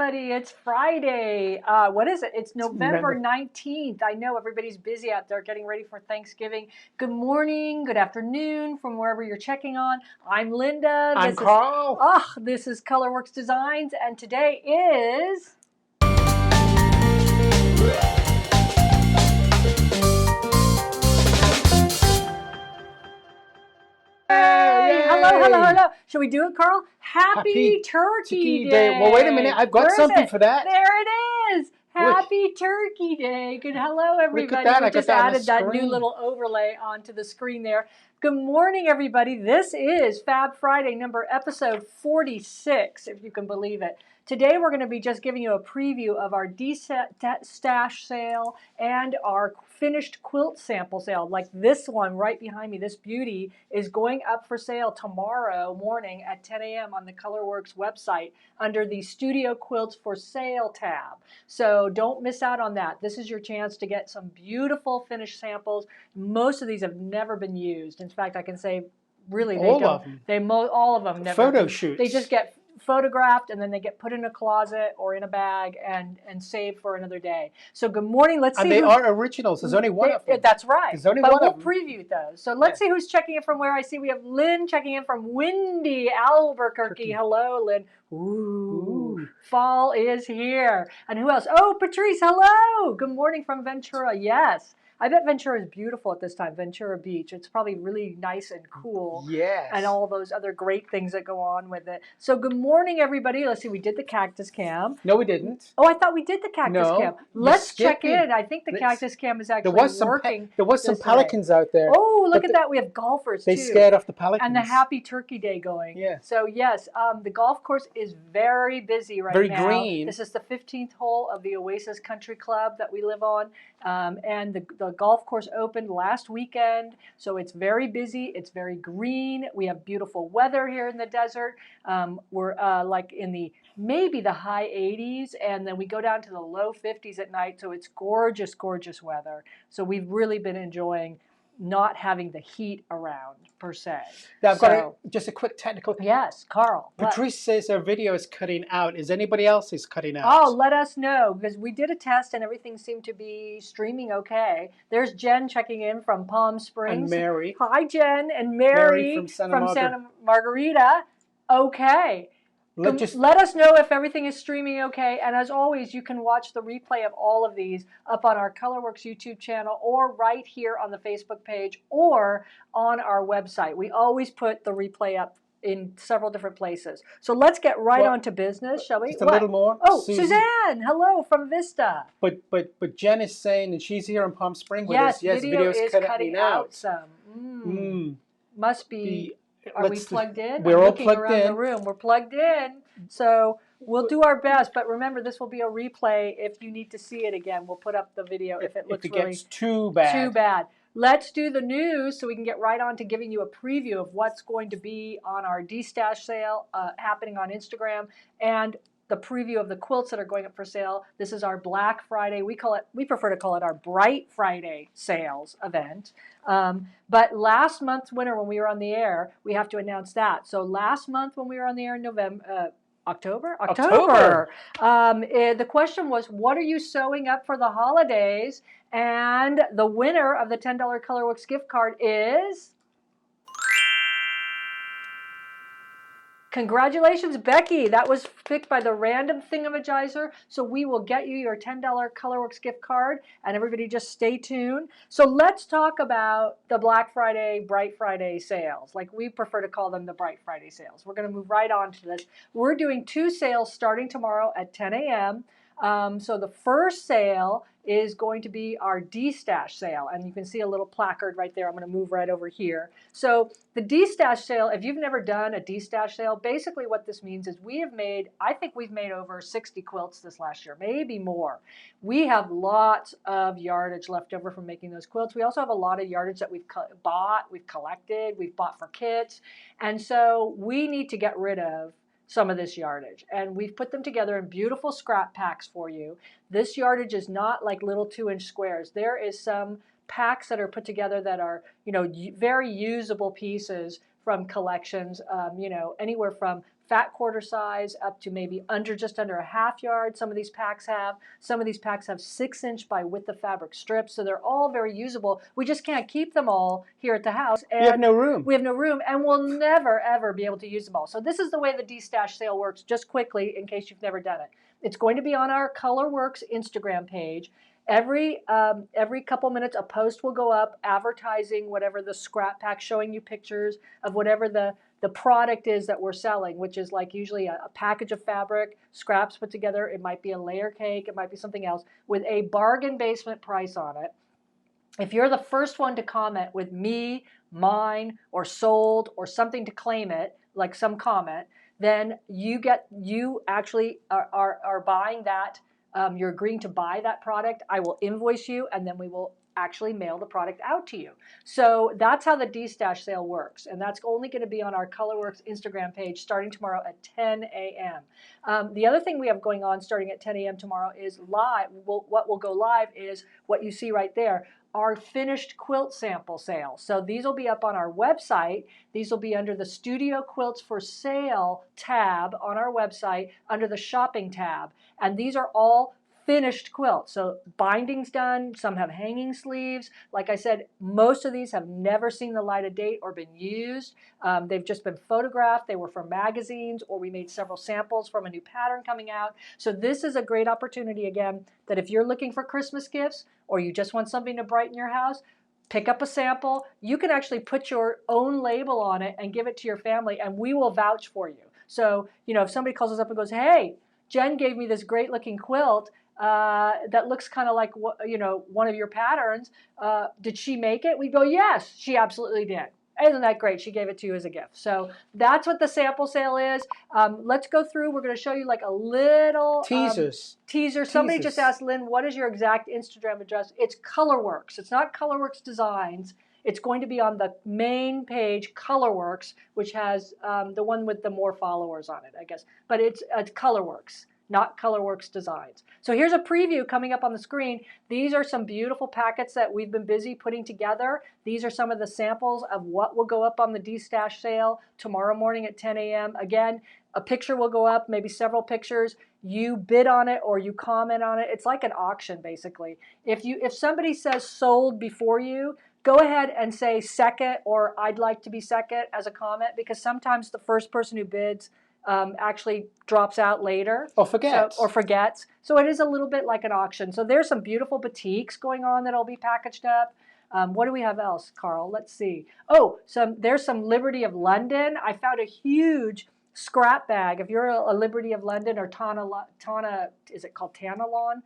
everybody. It's Friday. What is it? It's November 19th. I know everybody's busy out there getting ready for Thanksgiving. Good morning, good afternoon from wherever you're checking on. I'm Linda. I'm Carl. This is Colourwerx Designs, and today is... Hello. Should we do it, Carl? Happy Turkey Day. Well, wait a minute. I've got something for that. There it is. Happy Turkey Day. Good. Hello, everybody. Look at that. We just added that new little overlay onto the screen there. Good morning, everybody. This is Fab Friday, episode 46, if you can believe it. Today, we're going to be just giving you a preview of our Destash Sale and our finished quilt sample sale. Like this one right behind me, this beauty is going up for sale tomorrow morning at 10 a.m. on the Colourwerx website under the Studio Quilts for Sale tab. So don't miss out on that. This is your chance to get some beautiful finished samples. Most of these have never been used. In fact, I can say really all of them never. Photo shoots. They just get photographed and then they get put in a closet or in a bag and saved for another day. So good morning. Let's see. And they are originals. There's only one of them. That's right. There's only one of them. We'll preview those. So let's see who's checking in from where. I see we have Lynn checking in from windy Albuquerque. Hello, Lynn. Ooh. Fall is here. And who else? Oh, Patrice. Hello. Good morning from Ventura. Yes. I bet Ventura is beautiful at this time, Ventura Beach. It's probably really nice and cool. Yes. And all those other great things that go on with it. So good morning, everybody. Let's see, we did the cactus cam. No, we didn't. Oh, I thought we did the cactus cam. Let's check in. I think the cactus cam is actually working. There was some pelicans out there. Oh, look at that. We have golfers, too. They scared off the pelicans. And the Happy Turkey Day going. Yeah. So, yes, the golf course is very busy right now. Very green. This is the 15th hole of the Oasis Country Club that we live on. And the golf course opened last weekend, so it's very busy. It's very green. We have beautiful weather here in the desert. We're like in maybe the high 80s, and then we go down to the low 50s at night, so it's gorgeous, gorgeous weather. So we've really been enjoying not having the heat around, per se. Now, I've got just a quick technical... Yes, Carl. Patrice says her video is cutting out. Is anybody else's cutting out? Oh, let us know, because we did a test and everything seemed to be streaming okay. There's Jen checking in from Palm Springs. And Mary. Hi, Jen. And Mary from Santa Margarita. Okay. Let us know if everything is streaming okay. And as always, you can watch the replay of all of these up on our Colourwerx YouTube channel or right here on the Facebook page or on our website. We always put the replay up in several different places. So let's get right on to business, shall we? Just a little more. Oh, Suzanne, hello from Vista. But Jen is saying, and she's here in Palm Springs with us. Yes, video is cutting out some. Must be... Are we plugged in? We're all plugged in. The room. We're plugged in. So we'll do our best. But remember, this will be a replay. If you need to see it again, we'll put up the video if it looks really gets too bad. Too bad. Let's do the news so we can get right on to giving you a preview of what's going to be on our Destash sale happening on Instagram and the preview of the quilts that are going up for sale. This is our Black Friday. We prefer to call it our Bright Friday sales event. But last month's winner, when we were on the air, we have to announce that. So last month when we were on the air in October. The question was, what are you sewing up for the holidays? And the winner of the $10 Colourwerx gift card is... Congratulations, Becky. That was picked by the random thingamajizer. So we will get you your $10 Colourwerx gift card. And everybody just stay tuned. So let's talk about the Black Friday, Bright Friday sales. Like we prefer to call them the Bright Friday sales. We're going to move right on to this. We're doing 2 sales starting tomorrow at 10 a.m. So the first sale is going to be our Destash sale. And you can see a little placard right there. I'm going to move right over here. So the Destash sale, if you've never done a Destash sale, basically what this means is I think we've made over 60 quilts this last year, maybe more. We have lots of yardage left over from making those quilts. We also have a lot of yardage that we've bought, we've collected, we've bought for kits. And so we need to get rid of some of this yardage, and we've put them together in beautiful scrap packs for you. This yardage is not like little 2-inch squares. There is some packs that are put together that are, very usable pieces from collections, anywhere from fat quarter size up to maybe just under a half yard. Some of these packs have. Some of these packs have 6-inch by width of fabric strips. So they're all very usable. We just can't keep them all here at the house. And you have no room. We have no room, and we'll never, ever be able to use them all. So this is the way the Destash sale works, just quickly, in case you've never done it. It's going to be on our Colourwerx Instagram page. Every couple minutes, a post will go up advertising whatever the scrap pack, showing you pictures of whatever the product is that we're selling, which is like usually a package of fabric, scraps put together. It might be a layer cake. It might be something else with a bargain basement price on it. If you're the first one to comment with me, mine, or sold, or something to claim it, like some comment, then you actually are buying that. You're agreeing to buy that product. I will invoice you, and then we will actually mail the product out to you. So that's how the Destash sale works, and that's only going to be on our Colourwerx Instagram page starting tomorrow at 10 a.m. The other thing we have going on starting at 10 a.m. tomorrow is live. What will go live is what you see right there, our finished quilt sample sale. So these will be up on our website. These will be under the Studio Quilts for Sale tab on our website under the shopping tab. And these are all finished quilts. So binding's done, some have hanging sleeves. Like I said, most of these have never seen the light of day or been used. They've just been photographed. They were for magazines, or we made several samples from a new pattern coming out. So this is a great opportunity, again, that if you're looking for Christmas gifts or you just want something to brighten your house, pick up a sample. You can actually put your own label on it and give it to your family, and we will vouch for you. So, if somebody calls us up and goes, hey, Jen gave me this great looking quilt that looks kind of like one of your patterns. Did she make it? We go, yes, she absolutely did. Isn't that great? She gave it to you as a gift. So that's what the sample sale is. Let's go through. We're going to show you like a little teaser. Somebody just asked, Lynn, what is your exact Instagram address? It's Colourwerx. It's not Colourwerx Designs. It's going to be on the main page, Colourwerx, which has the one with the more followers on it, I guess. But it's Colourwerx, not Colourwerx Designs. So here's a preview coming up on the screen. These are some beautiful packets that we've been busy putting together. These are some of the samples of what will go up on the Destash sale tomorrow morning at 10 a.m. Again, a picture will go up, maybe several pictures. You bid on it or you comment on it. It's like an auction, basically. If somebody says sold before you, go ahead and say second or I'd like to be second as a comment, because sometimes the first person who bids actually drops out later. Or forgets. So it is a little bit like an auction. So there's some beautiful batiks going on that'll be packaged up. What do we have else, Carl? Let's see. Oh, there's some Liberty of London. I found a huge scrap bag. If you're a Liberty of London or Tana, is it called Tanalon?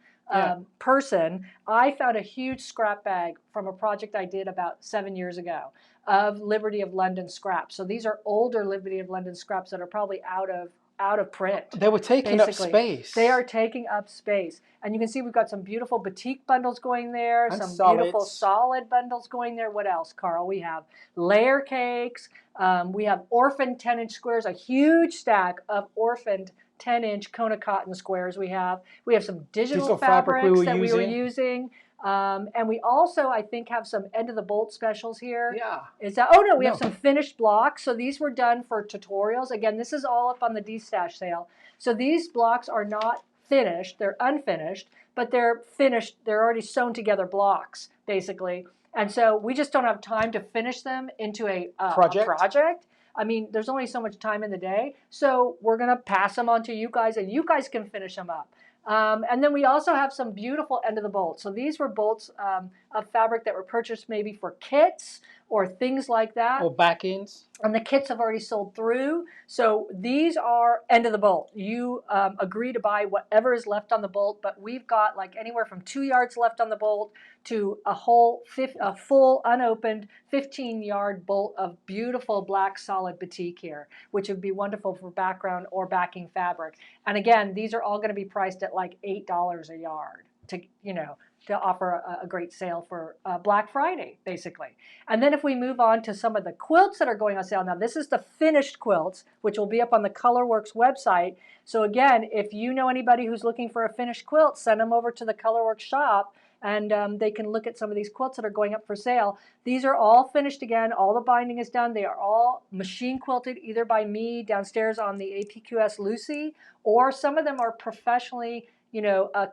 Person, I found a huge scrap bag from a project I did about 7 years ago of Liberty of London scraps. So these are older Liberty of London scraps that are probably out of print. They were taking up space. They are taking up space. And you can see we've got some beautiful batik bundles going there, and some beautiful solid bundles going there. What else, Carl? We have layer cakes. We have orphaned 10-inch squares, a huge stack of orphaned 10-inch Kona cotton squares we have. We have some digital fabrics that we were using. And we also, I think, have some end of the bolt specials here. Yeah. We have some finished blocks. So these were done for tutorials. Again, this is all up on the Destash sale. So these blocks are not finished. They're unfinished, but they're finished. They're already sewn together blocks, basically. And so we just don't have time to finish them into a project. I mean, there's only so much time in the day. So we're going to pass them on to you guys, and you guys can finish them up. And then we also have some beautiful end of the bolts. So these were bolts of fabric that were purchased maybe for kits or things like that. Or back-ends. And the kits have already sold through. So these are end of the bolt. You agree to buy whatever is left on the bolt, but we've got like anywhere from 2 yards left on the bolt to a full unopened 15-yard bolt of beautiful black solid batik here, which would be wonderful for background or backing fabric. And again, these are all going to be priced at like $8 a yard to offer a great sale for Black Friday, basically. And then if we move on to some of the quilts that are going on sale, now this is the finished quilts, which will be up on the Colourwerx website. So again, if you know anybody who's looking for a finished quilt, send them over to the Colourwerx shop, and they can look at some of these quilts that are going up for sale. These are all finished again. All the binding is done. They are all machine quilted either by me downstairs on the APQS Lucy, or some of them are professionally,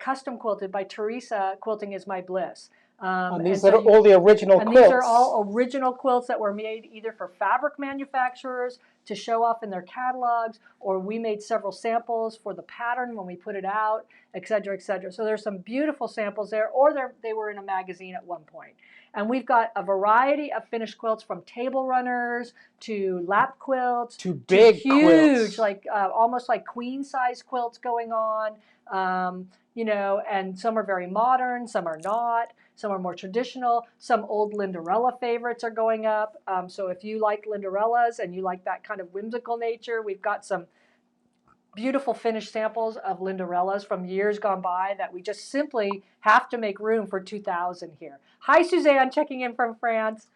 custom quilted by Teresa Quilting is My Bliss. And these are all the original quilts. These are all original quilts that were made either for fabric manufacturers to show off in their catalogs, or we made several samples for the pattern when we put it out, et cetera, et cetera. So there's some beautiful samples there, or they were in a magazine at one point. And we've got a variety of finished quilts, from table runners to lap quilts to big huge, quilts. like almost like queen size quilts going on. And some are very modern, some are not. Some are more traditional. Some old Linderella favorites are going up. So if you like Linderellas and you like that kind of whimsical nature, we've got some beautiful finished samples of Linderellas from years gone by that we just simply have to make room for 2000 here. Hi, Suzanne, checking in from France.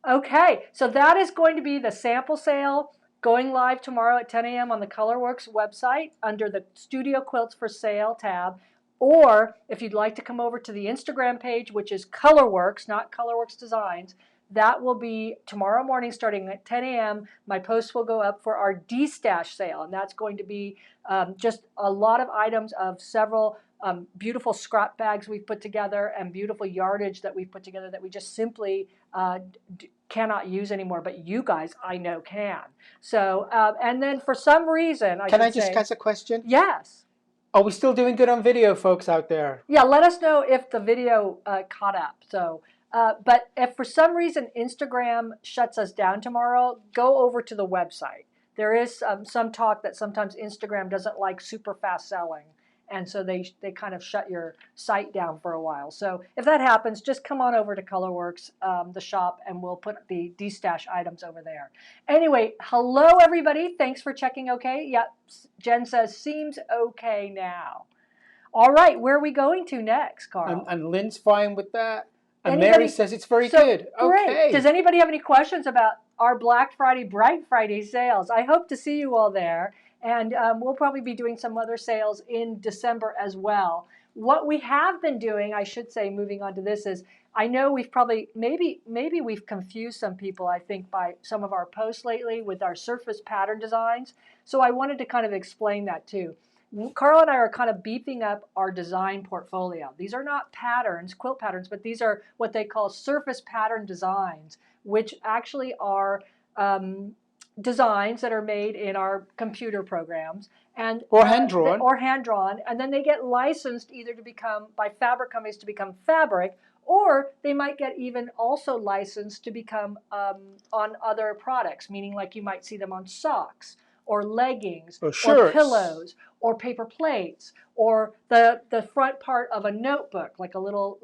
Okay, so that is going to be the sample sale going live tomorrow at 10 a.m. on the Colourwerx website under the Studio Quilts for Sale tab. Or if you'd like to come over to the Instagram page, which is Colourwerx, not Colourwerx Designs, that will be tomorrow morning starting at 10 a.m. My post will go up for our Destash sale, and that's going to be just a lot of items of several beautiful scrap bags we've put together and beautiful yardage that we've put together that we just simply cannot use anymore, but you guys, I know, can. So, and then for some reason, Can I just ask a question? Yes. Are we still doing good on video, folks out there? Yeah, let us know if the video caught up. So, but if for some reason Instagram shuts us down tomorrow, go over to the website. There is some talk that sometimes Instagram doesn't like super fast selling, and so they kind of shut your site down for a while. So if that happens, just come on over to Colourwerx, the shop, and we'll put the Destash items over there. Anyway, hello everybody. Thanks for checking. Okay, yeah, Jen says seems okay now. All right, where are we going to next, Carl? And Lynn's fine with that. And Mary says it's very good. Great. Okay. Does anybody have any questions about our Black Friday, Bright Friday sales? I hope to see you all there. And we'll probably be doing some other sales in December as well. What we have been doing, I should say, moving on to this, is I know we've probably, maybe we've confused some people, I think, by some of our posts lately with our surface pattern designs. So I wanted to kind of explain that too. Carl and I are kind of beefing up our design portfolio. These are not patterns, quilt patterns, but these are what they call surface pattern designs, which actually are designs that are made in our computer programs and or hand drawn, and then they get licensed either to become by fabric companies to become fabric, or they might get even also licensed to become on other products, meaning like you might see them on socks or leggings or pillows or paper plates or the front part of a notebook, like a little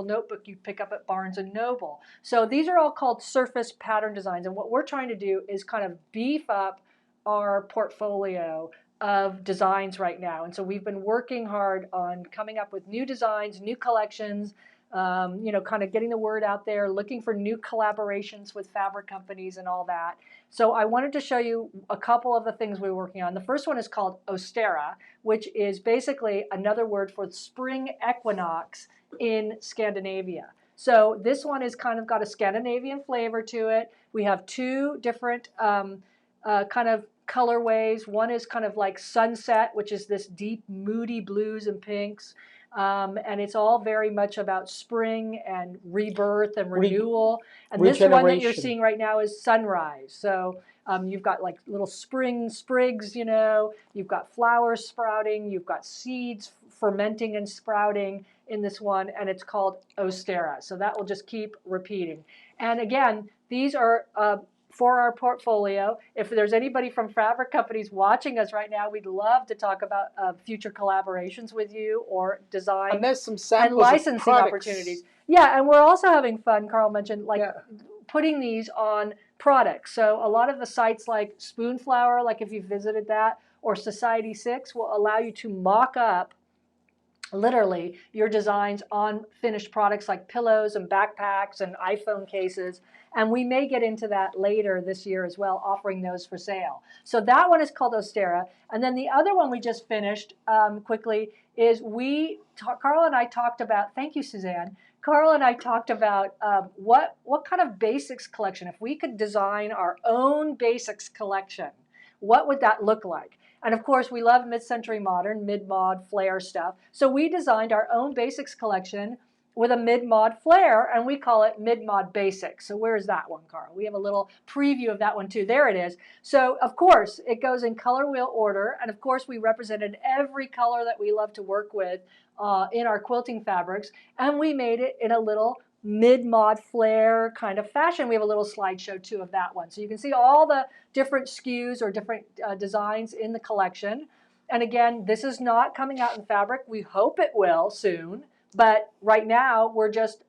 notebook you pick up at Barnes and Noble. So these are all called surface pattern designs, and what we're trying to do is kind of beef up our portfolio of designs right now. And so we've been working hard on coming up with new designs, new collections, kind of getting the word out there, looking for new collaborations with fabric companies and all that. So I wanted to show you a couple of the things we're working on. The first one is called Ostera, which is basically another word for spring equinox in Scandinavia. So this one is kind of got a Scandinavian flavor to it. We have two different kind of colorways. One is kind of like sunset, which is this deep, moody blues and pinks. And it's all very much about spring and rebirth and renewal. And this one that you're seeing right now is sunrise. So you've got like little spring sprigs, you've got flowers sprouting, you've got seeds fermenting and sprouting in this one, and it's called Ostera. So that will just keep repeating. And again, these are for our portfolio. If there's anybody from fabric companies watching us right now, we'd love to talk about future collaborations with you or design and there's some samples and licensing opportunities. Yeah, and we're also having fun, Carl mentioned, like putting these on products. So a lot of the sites like Spoonflower, like if you've visited that, or Society 6 will allow you to mock up literally your designs on finished products like pillows and backpacks and iPhone cases. And we may get into that later this year as well, offering those for sale. So that one is called Ostera. And then the other one we just finished quickly is Carl and I talked about, thank you, Suzanne. Carl and I talked about what kind of basics collection, if we could design our own basics collection, what would that look like? And of course, we love mid-century modern, mid-mod, flare stuff. So we designed our own basics collection with a mid-mod flare, and we call it MidMod Basics. So where's that one, Carl? We have a little preview of that one too. There it is. So of course, it goes in color wheel order, and of course, we represented every color that we love to work with in our quilting fabrics, and we made it in a little mid-mod flare kind of fashion. We have a little slideshow too of that one. So you can see all the different SKUs or different designs in the collection. And again, this is not coming out in fabric. We hope it will soon. But right now, we're just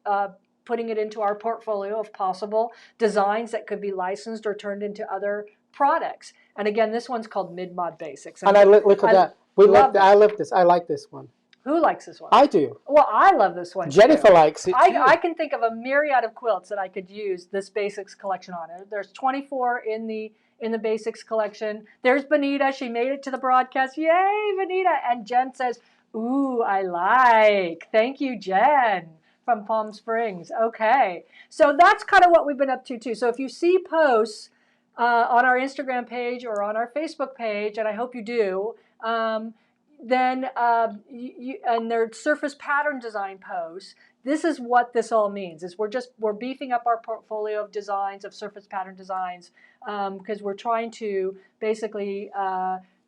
putting it into our portfolio of possible designs that could be licensed or turned into other products. And again, this one's called MidMod Basics. And I look at that. I love this. I like this one. Who likes this one? I do. Well, I love this one. Jennifer too. likes it too. I can think of a myriad of quilts that I could use this basics collection on. There's 24 in the basics collection. There's Benita. She made it to the broadcast. Yay, Benita! And Jen says, ooh, I like. Thank you, Jen from Palm Springs. Okay. So that's kind of what we've been up to too. So if you see posts on our Instagram page or on our Facebook page, and I hope you do, then and they're surface pattern design posts, this is what this all means. Is we're beefing up our portfolio of designs, of surface pattern designs, because we're trying to basically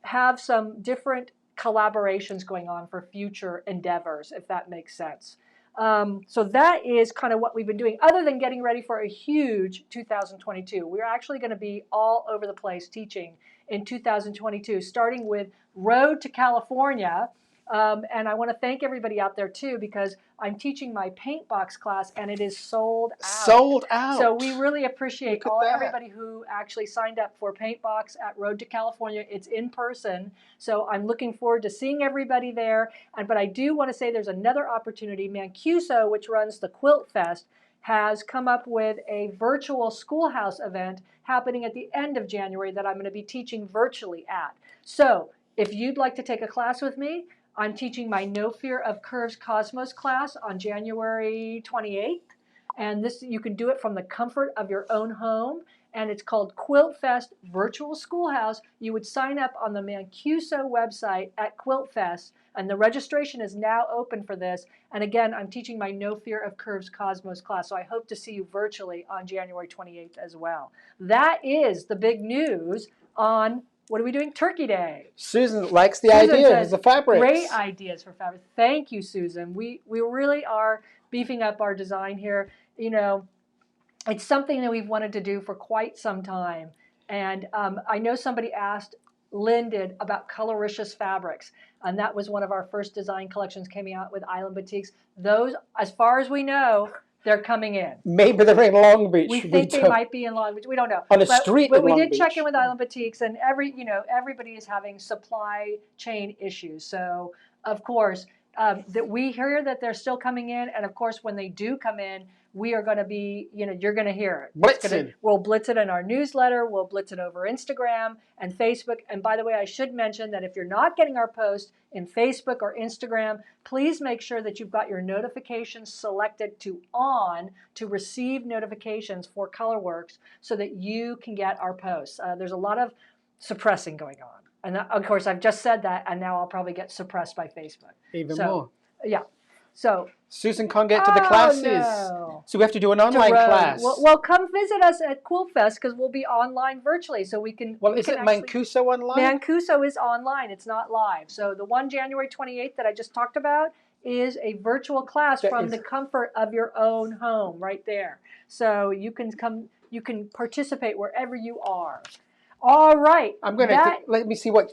have some different collaborations going on for future endeavors, if that makes sense. So that is kind of what we've been doing, other than getting ready for a huge 2022. We're actually going to be all over the place teaching in 2022, starting with Road to California. And I want to thank everybody out there too, because I'm teaching my paint box class and it is sold out. Sold out. So we really appreciate everybody who actually signed up for paint box at Road to California. It's in person. So I'm looking forward to seeing everybody there. But I do want to say there's another opportunity. Mancuso, which runs the Quilt Fest, has come up with a virtual schoolhouse event happening at the end of January that I'm going to be teaching virtually at. So if you'd like to take a class with me, I'm teaching my No Fear of Curves Cosmos class on January 28th. And this, you can do it from the comfort of your own home. And it's called Quilt Fest Virtual Schoolhouse. You would sign up on the Mancuso website at Quilt Fest. And the registration is now open for this. And again, I'm teaching my No Fear of Curves Cosmos class. So I hope to see you virtually on January 28th as well. That is the big news on, what are we doing? Turkey Day. Susan likes the idea of the fabrics. Great ideas for fabrics. Thank you, Susan. We really are beefing up our design here. You know, it's something that we've wanted to do for quite some time. And I know somebody asked, Lynn did, about Colourwerx fabrics. And that was one of our first design collections coming out with Island Boutiques. Those, as far as we know, they're coming in. Maybe they're in Long Beach. We think they might be in Long Beach. We don't know. On a street but in we Long did Beach. check in with Island Boutiques, and everybody is having supply chain issues. So of course that we hear that they're still coming in, and of course when they do come in, we are going to be, you're going to hear it. Blitzing. We'll blitz it in our newsletter. We'll blitz it over Instagram and Facebook. And by the way, I should mention that if you're not getting our post in Facebook or Instagram, please make sure that you've got your notifications selected to on to receive notifications for Colourwerx so that you can get our posts. There's a lot of suppressing going on. And of course, I've just said that, and now I'll probably get suppressed by Facebook. Even more. Yeah. So Susan can't get to the classes. No. So we have to do an online class. Well, come visit us at Quilt Fest because we'll be online virtually, so we can. Well, is it Mancuso online? Mancuso is online. It's not live. So the one January 28th that I just talked about is a virtual class from the comfort of your own home, right there. So you can come. You can participate wherever you are. All right. I'm going to let me see what.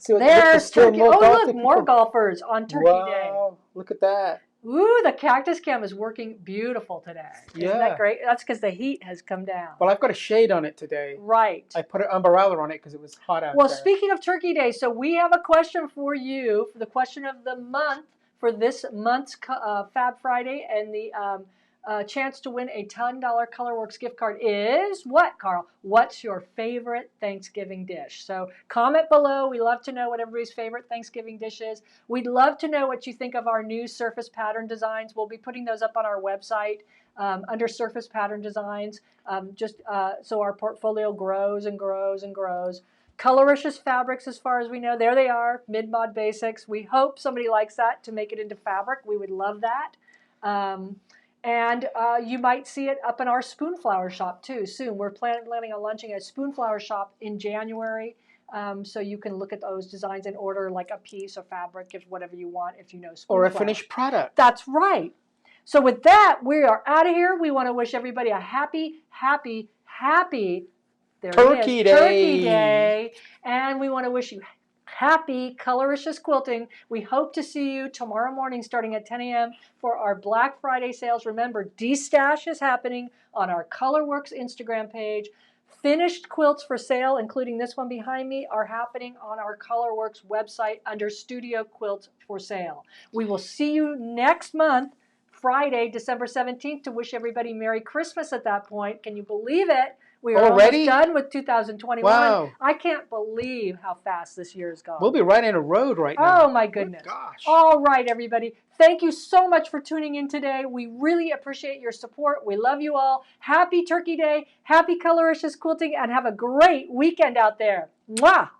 There's Turkey. Oh, look, more golfers on Turkey Day. Wow, look at that. Ooh, the cactus cam is working beautiful today. Isn't that great? That's because the heat has come down. Well, I've got a shade on it today. Right. I put an umbrella on it because it was hot out there. Well, speaking of Turkey Day, so we have a question for you, for the question of the month, for this month's Fab Friday and the chance to win a $10 Colourwerx gift card is what, Carl? What's your favorite Thanksgiving dish? So comment below. We love to know what everybody's favorite Thanksgiving dish is. We'd love to know what you think of our new surface pattern designs. We'll be putting those up on our website under surface pattern designs, so our portfolio grows and grows and grows. Colourwerx's fabrics, as far as we know, there they are, MidMod Basics. We hope somebody likes that to make it into fabric. We would love that. And you might see it up in our Spoonflower shop too soon. We're planning on launching a Spoonflower shop in January. So you can look at those designs and order like a piece of fabric, if whatever you want, if you know Spoonflower. Or a finished product. That's right. So with that, we are out of here. We want to wish everybody a happy Turkey Day. And we want to wish you happy Colourwerx quilting. We hope to see you tomorrow morning starting at 10 a.m. for our Black Friday sales. Remember, Destash is happening on our Colourwerx Instagram page. Finished quilts for sale, including this one behind me, are happening on our Colourwerx website under Studio Quilts for sale. We will see you next month, Friday, December 17th, to wish everybody Merry Christmas at that point. Can you believe it? We are almost done with 2021. Wow. I can't believe how fast this year has gone. We'll be right in a road right now. Oh, my goodness. Oh, gosh. All right, everybody. Thank you so much for tuning in today. We really appreciate your support. We love you all. Happy Turkey Day. Happy Colourwerx quilting. And have a great weekend out there. Mwah!